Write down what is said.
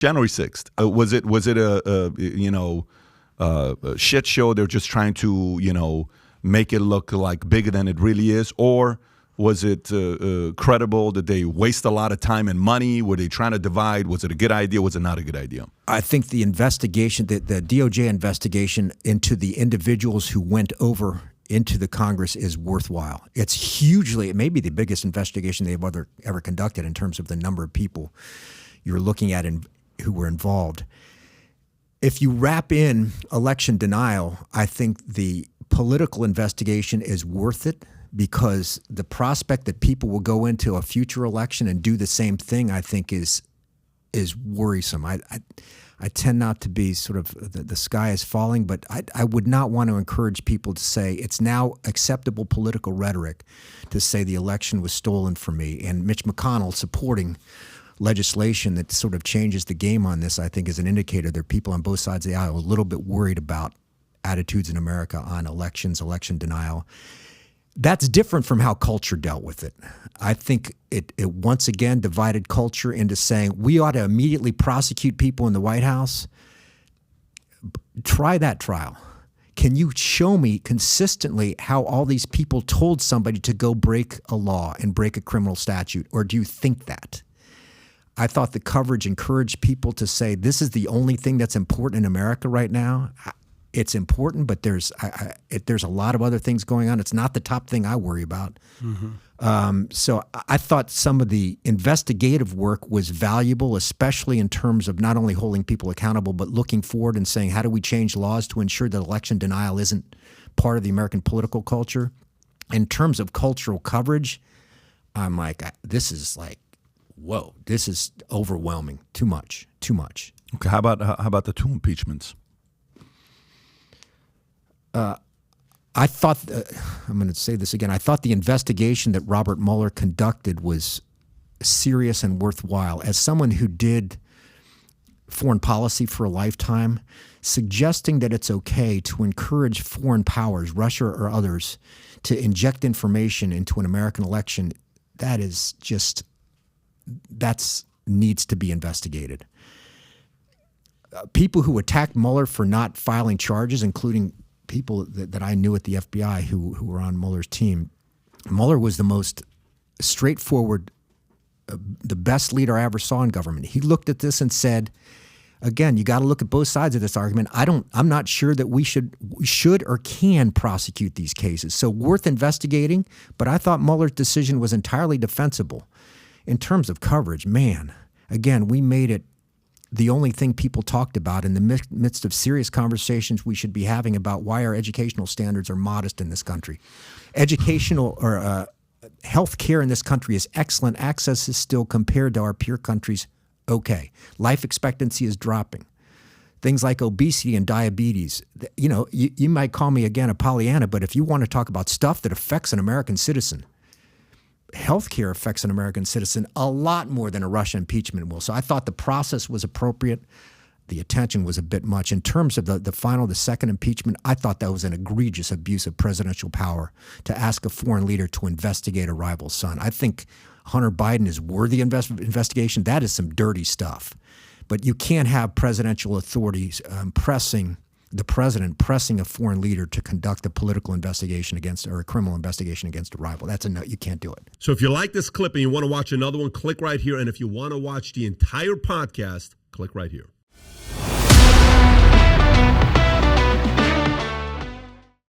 January 6th. Was it a shit show? They're just trying to make it look like bigger than it really is, or was it credible? Did they waste a lot of time and money? Were they trying to divide? Was it a good idea? Was it not a good idea? I think the investigation, the DOJ investigation into the individuals who went over into the Congress is worthwhile. It's hugely, it may be the biggest investigation they've ever conducted in terms of the number of people you're looking at who were involved. If you wrap in election denial, I think the political investigation is worth it, because the prospect that people will go into a future election and do the same thing, I think, is worrisome. I tend not to be sort of the sky is falling, but I would not want to encourage people to say it's now acceptable political rhetoric to say the election was stolen from me. And Mitch McConnell supporting legislation that sort of changes the game on this, I think, is an indicator there are people on both sides of the aisle a little bit worried about attitudes in America on elections, election denial. That's different from how culture dealt with it. I think it once again divided culture into saying we ought to immediately prosecute people in the White House. Try that trial. Can you show me consistently how all these people told somebody to go break a law and break a criminal statute? Or do you think that? I thought the coverage encouraged people to say this is the only thing that's important in America right now. It's important, but there's a lot of other things going on. It's not the top thing I worry about. Mm-hmm. So I thought some of the investigative work was valuable, especially in terms of not only holding people accountable, but looking forward and saying, how do we change laws to ensure that election denial isn't part of the American political culture? In terms of cultural coverage, I'm like, this is like, whoa, this is overwhelming. Too much. Okay, how about the two impeachments? I thought, I'm going to say this again, I thought the investigation that Robert Mueller conducted was serious and worthwhile. As someone who did foreign policy for a lifetime, suggesting that it's okay to encourage foreign powers, Russia or others, to inject information into an American election, that needs to be investigated. People who attacked Mueller for not filing charges, including people that I knew at the FBI who were on Mueller's team. Mueller was the most straightforward, the best leader I ever saw in government. He looked at this and said, again, you got to look at both sides of this argument. I'm not sure that we should or can prosecute these cases. So worth investigating, but I thought Mueller's decision was entirely defensible. In terms of coverage, man, again, we made it the only thing people talked about in the midst of serious conversations we should be having about why our educational standards are modest in this country. Educational or health care in this country is excellent. Access is still, compared to our peer countries, okay. Life expectancy is dropping. Things like obesity and diabetes. You might call me again a Pollyanna, but if you want to talk about stuff that affects an American citizen, healthcare affects an American citizen a lot more than a Russia impeachment will. So I thought the process was appropriate. The attention was a bit much. In terms of the second impeachment, I thought that was an egregious abuse of presidential power to ask a foreign leader to investigate a rival's son. I think Hunter Biden is worthy of investigation. That is some dirty stuff. But you can't have presidential authorities pressing a foreign leader to conduct a political investigation or a criminal investigation against a rival. That's a no. You can't do it. So if you like this clip and you want to watch another one, click right here. And if you want to watch the entire podcast, click right here.